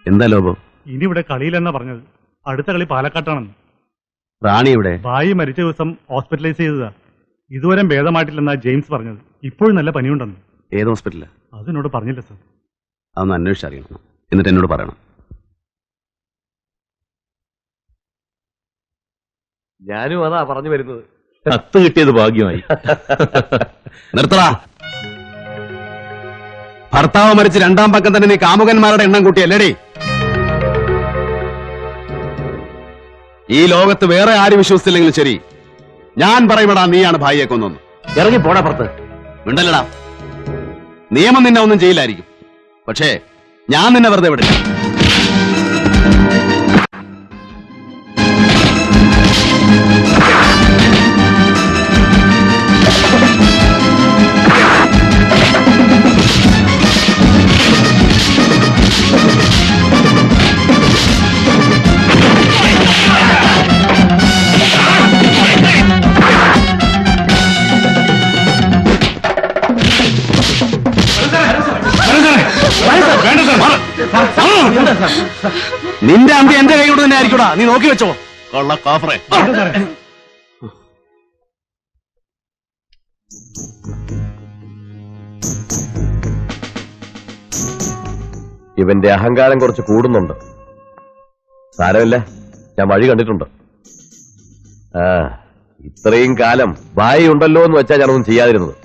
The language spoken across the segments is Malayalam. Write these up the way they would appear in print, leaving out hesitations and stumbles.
എന്താ ലോബോ? ഇനി ഇവിടെ കളിയിലെന്നാ പറഞ്ഞത്. അടുത്ത കളി പാലക്കാട്ടാണെന്ന്. റാണി ഇവിടെ? ഭായി മരിച്ച ദിവസം ഹോസ്പിറ്റലൈസ് ചെയ്തതാ. ഇതുവരെ ഭേദമായിട്ടില്ലെന്നാ ജെയിംസ് പറഞ്ഞത്. ഇപ്പോഴും നല്ല പനിയുണ്ടെന്ന്. ഏത് ഹോസ്പിറ്റലാ? അതിനോട് പറഞ്ഞില്ല സർ. അതൊന്ന് അന്വേഷിച്ചറിയണം, എന്നിട്ട് എന്നോട് പറയണം. ഞാനും അതാ പറഞ്ഞു വരുന്നത്. കത്ത് കിട്ടിയത് ഭാഗ്യമായി. നിർത്തടാ. ഭർത്താവ് മരിച്ച് രണ്ടാം പക്കം തന്നെ നീ കാമുകന്മാരുടെ എണ്ണം കൂട്ടിയല്ലേടി? ഈ ലോകത്ത് വേറെ ആര് വിശ്വസിച്ചില്ലെങ്കിലും ശരി, ഞാൻ പറയുമടാ നീയാണ് ഭായിയെ കൊന്നൊന്ന്. ഇറങ്ങി പോടാ പുറത്ത്. മിണ്ടല്ലടാ. നിയമം നിന്നെ ഒന്നും ചെയ്യില്ലായിരിക്കും, പക്ഷേ ഞാൻ നിന്നെ വെറുതെ വിടില്ല. നിന്റെ അന്ത്യം എന്റെ കൈ കൊണ്ട് തന്നെ ആയിരിക്കൂടാ, നീ നോക്കി വെച്ചോ. കൊള്ള കാഫറേ. ഇവന്റെ അഹങ്കാരം കുറച്ച് കൂടുന്നുണ്ട്. സാരമില്ല, ഞാൻ വഴി കണ്ടിട്ടുണ്ട്. ഇത്രയും കാലം ഭായി ഉണ്ടല്ലോ എന്ന് വെച്ചാൽ ഞാനൊന്നും ചെയ്യാതിരുന്നത്.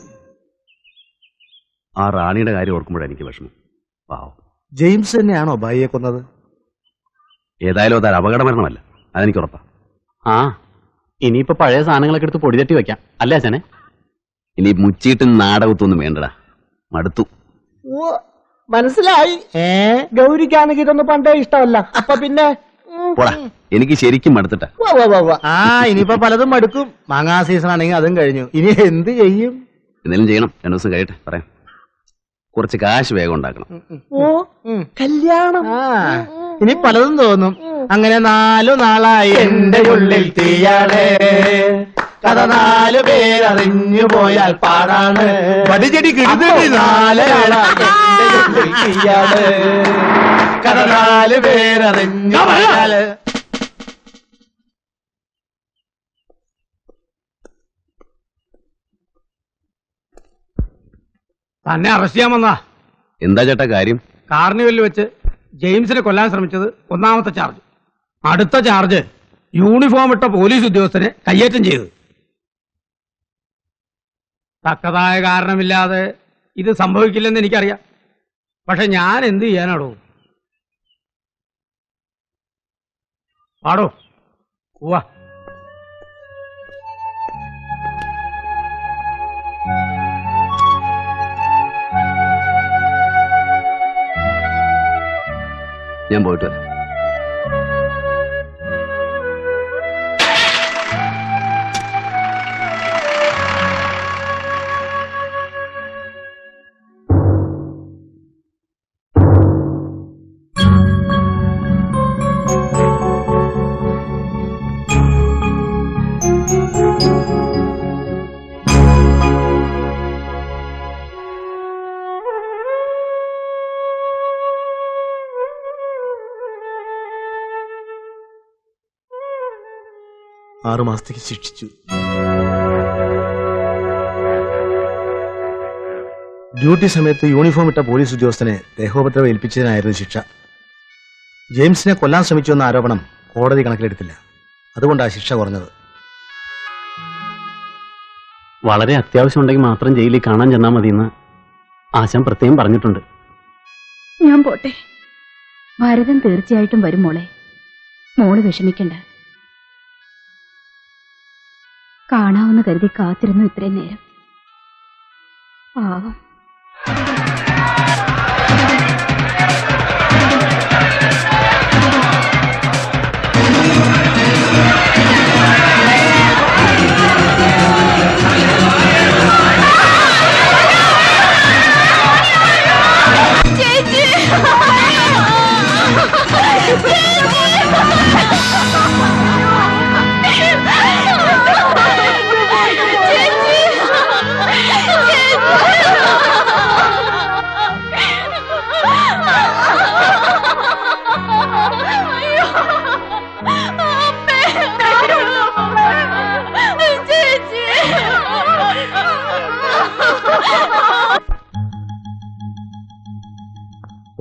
ആ റാണിയുടെ കാര്യം ഓർക്കുമ്പോഴാണ് എനിക്ക് വിഷമം. പാവം. ജെയിംസ് തന്നെയാണോ ഭായിയെ കൊന്നത്? ഏതായാലും അതൊരു അപകടമരണമല്ല, അതെനിക്ക് ഉറപ്പാ. ആ, ഇനിയിപ്പോ പഴയ സാധനങ്ങളൊക്കെ എടുത്ത് പൊടി തട്ടി വെക്കാം അല്ലേ അച്ഛനെ? ഇനി മുച്ചീട്ടും നാടകത്തൊന്നും വേണ്ടടാ, മടുത്തു. മനസ്സിലായി. ഗൗരിക്കാണെങ്കിൽ ഇതൊന്നും പണ്ടേ ഇഷ്ടമല്ല. അപ്പൊ പിന്നെ പോടാ, എനിക്ക് ശരിക്കും മടുത്തിട്ടാ. ഇനിയിപ്പോ പലതും മടുക്കും. മാങ്ങാ സീസൺ ആണെങ്കിൽ അതും കഴിഞ്ഞു. ഇനി എന്ത് ചെയ്യും? എന്തെങ്കിലും ചെയ്യണം. 2 ദിവസം കഴിയട്ടെ, പറയാം. കുറച്ച് കാശ് വേഗം ഉണ്ടാക്കണം. കല്യാണം. ഇനി പലതും തോന്നും. അങ്ങനെ 4 നാളായി എന്റെ ഉള്ളിൽ തീയാണ്. കഥ 4 പേരറിഞ്ഞു പോയാൽ പാടാണ്. പടിചെടി കിടന്നിട്ട് 4 നാളായി എന്റെ ഉള്ളിൽ തീയാണ്. കഥ 4 പേരറിഞ്ഞു പോയാൽ. തന്നെ അറസ്റ്റ് ചെയ്യാൻ വന്നാ. എന്താ ചേട്ടാ കാര്യം? കാർണിവലിൽ വെച്ച് ജെയിംസിനെ കൊല്ലാൻ ശ്രമിച്ചത് 1ാമത്തെ ചാർജ്. അടുത്ത ചാർജ് യൂണിഫോം ഇട്ട പോലീസ് ഉദ്യോഗസ്ഥനെ കയ്യേറ്റം ചെയ്തു. തക്കതായ കാരണമില്ലാതെ ഇത് സംഭവിക്കില്ലെന്ന് എനിക്കറിയാം. പക്ഷെ ഞാൻ എന്ത് ചെയ്യാനാടോ? പാടോ പോവാ. ഞാൻ പോയിട്ട് വരാം. ആറ് മാസത്തേക്ക് ശിക്ഷിച്ചു. ഡ്യൂട്ടി സമയത്ത് യൂണിഫോം ഇട്ട പോലീസ് ഉദ്യോഗസ്ഥനെ ദേഹോപദ്രവം ഏൽപ്പിച്ചതിനായിരുന്നു ശിക്ഷ. ജെയിംസിനെ കൊല്ലാൻ ശ്രമിച്ചുവെന്ന ആരോപണം കോടതി കണക്കിലെടുത്തില്ല. അതുകൊണ്ടാണ് ശിക്ഷ കുറഞ്ഞത്. വളരെ അത്യാവശ്യം ഉണ്ടെങ്കിൽ മാത്രം ജയിലിൽ കാണാൻ ചെന്നാൽ മതിയെന്ന് ആശാൻ പ്രത്യേകം പറഞ്ഞിട്ടുണ്ട്. ഞാൻ പോട്ടെ. ഭരതൻ തീർച്ചയായിട്ടും വരും മോളെ. മോള് വിഷമിക്കണ്ട. കാണാവുന്ന കരുതി കാത്തിരുന്നു ഇത്രയും നേരം. പാവം.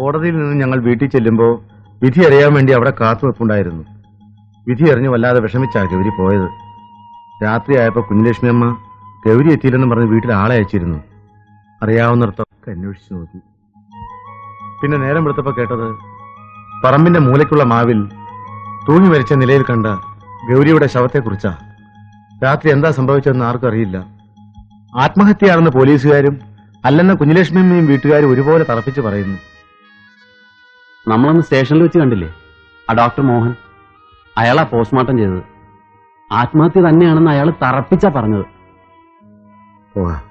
കോടതിയിൽ നിന്ന് ഞങ്ങൾ വീട്ടിൽ ചെല്ലുമ്പോൾ വിധി അറിയാൻ വേണ്ടി അവിടെ കാത്തുവെപ്പുണ്ടായിരുന്നു. വിധി അറിഞ്ഞ് വല്ലാതെ വിഷമിച്ചാ ഗൗരി പോയത്. രാത്രിയായപ്പോൾ കുഞ്ഞലക്ഷ്മി അമ്മ ഗൗരി എത്തിയില്ലെന്ന് പറഞ്ഞ് വീട്ടിൽ ആളെ അയച്ചിരുന്നു. അറിയാവുന്നിടത്തൊക്കെ അന്വേഷിച്ചു നോക്കി. പിന്നെ നേരം വെളുത്തപ്പോൾ കേട്ടത് പറമ്പിന്റെ മൂലയ്ക്കുള്ള മാവിൽ തൂങ്ങി മരിച്ച നിലയിൽ കണ്ട ഗൗരിയുടെ ശവത്തെക്കുറിച്ചാ. രാത്രി എന്താ സംഭവിച്ചതെന്ന് ആർക്കും അറിയില്ല. ആത്മഹത്യയാണെന്ന് പോലീസുകാരും അല്ലെന്ന കുഞ്ഞലക്ഷ്മിയമ്മയും വീട്ടുകാരും ഒരുപോലെ തറപ്പിച്ച് പറയുന്നു. നമ്മളന്ന് സ്റ്റേഷനിൽ വെച്ച് കണ്ടില്ലേ ആ ഡോക്ടർ മോഹൻ? അയാളാ പോസ്റ്റ്മോർട്ടം ചെയ്തത്. ആത്മഹത്യ തന്നെയാണെന്ന് അയാൾ തറപ്പിച്ചാ പറഞ്ഞത്. പോകാം.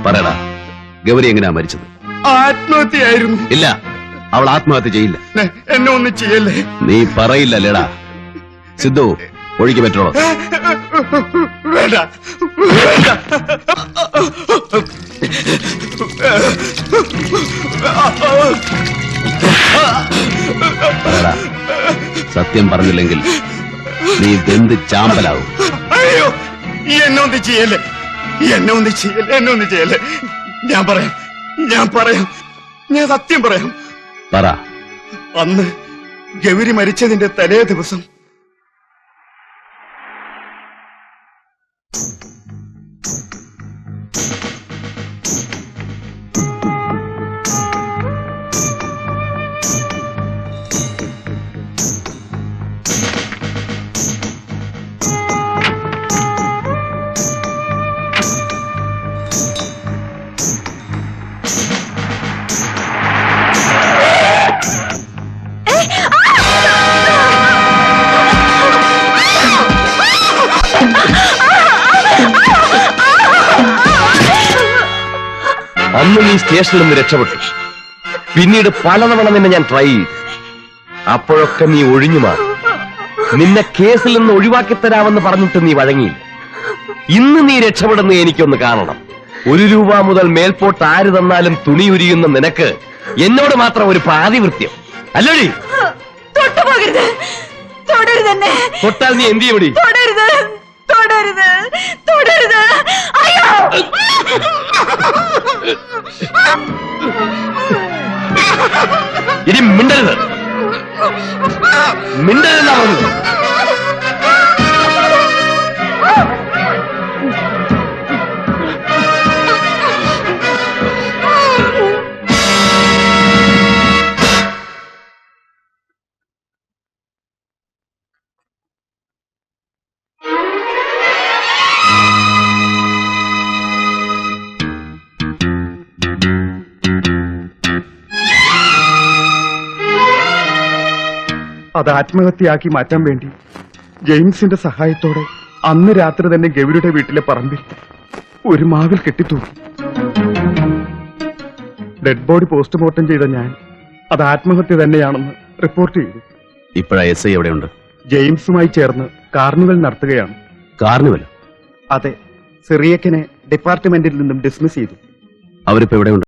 പറയടാ, ഗൗരി എങ്ങനെയാ മരിച്ചത്? ആത്മഹത്യയായിരുന്നു. ഇല്ല, അവൾ ആത്മഹത്യ ചെയ്യില്ല. എന്നെ ഒന്നും ചെയ്യല്ലേ. നീ പറയില്ലല്ലേടാ. സിദ്ധു, ഒഴുകി പറ്റോ? വേണ്ട വേണ്ട. പറയടാ, സത്യം പറഞ്ഞില്ലെങ്കിൽ നീ വെന്ത് ചാമ്പലാവും. അയ്യോ, എന്നെ ഒന്നും ചെയ്യല്ലേ, എന്നെ ഒന്നും ചെയ്യല്ലേ, എന്നെ ഒന്നും ചെയ്യല്ലേ. ഞാൻ പറയാം, ഞാൻ സത്യം പറയാം. പറ. അന്ന് ഗൗരി മരിച്ചതിന്റെ തലേ ദിവസം അന്ന് നീ സ്റ്റേഷനിൽ നിന്ന് രക്ഷപ്പെട്ടു. പിന്നീട് പലതവണ നിന്നെ ഞാൻ ട്രൈ ചെയ്തു. അപ്പോഴൊക്കെ നീ ഒഴിഞ്ഞു മാറി. നിന്നെ കേസിൽ നിന്ന് ഒഴിവാക്കി തരാമെന്ന് പറഞ്ഞിട്ട് നീ വഴങ്ങിയില്ല. ഇന്ന് നീ രക്ഷപ്പെടുന്ന എനിക്കൊന്ന് കാണണം. 1 രൂപ മുതൽ മേൽപോട്ട് ആര് തന്നാലും തുണി ഉരിയുന്ന നിനക്ക് എന്നോട് മാത്രം ഒരു പാതിവൃത്യം അല്ലടി? തൊട്ടുപോകരുത്, തൊടരുതെന്നെ. തൊട്ടാൽ നീ എന്ത് ചെയ്യടി? തൊടരുത്, തൊടരുത്, തൊടരുത്. അയ്യോ, ഇനി മിണ്ടരുത്, മിണ്ടരുതെന്നാ പറഞ്ഞത്. അത് ആത്മഹത്യയാക്കി മാറ്റാൻ വേണ്ടി ജെയിംസിന്റെ സഹായത്തോടെ അന്ന് രാത്രി തന്നെ ഗൗരിയുടെ വീട്ടിലെ പറമ്പിൽ ഒരു മാവിൽ കെട്ടിത്തൂക്കി. ഡെഡ് ബോഡി പോസ്റ്റ്മോർട്ടം ചെയ്ത ഞാൻ അത് ആത്മഹത്യ തന്നെയാണെന്ന് റിപ്പോർട്ട് ചെയ്തു. ഇപ്പോഴാ എസ് ഐ എവിടെയുണ്ട്? ജെയിംസുമായി ചേർന്ന് കാർണിവൽ നടത്തുകയാണ്. കാർണിവൽ? അതെ, സിറിയക്കിനെ ഡിപ്പാർട്ട്മെന്റിൽ നിന്നും ഡിസ്മിസ് ചെയ്തു. അവരിപ്പോ എവിടെയുണ്ട്?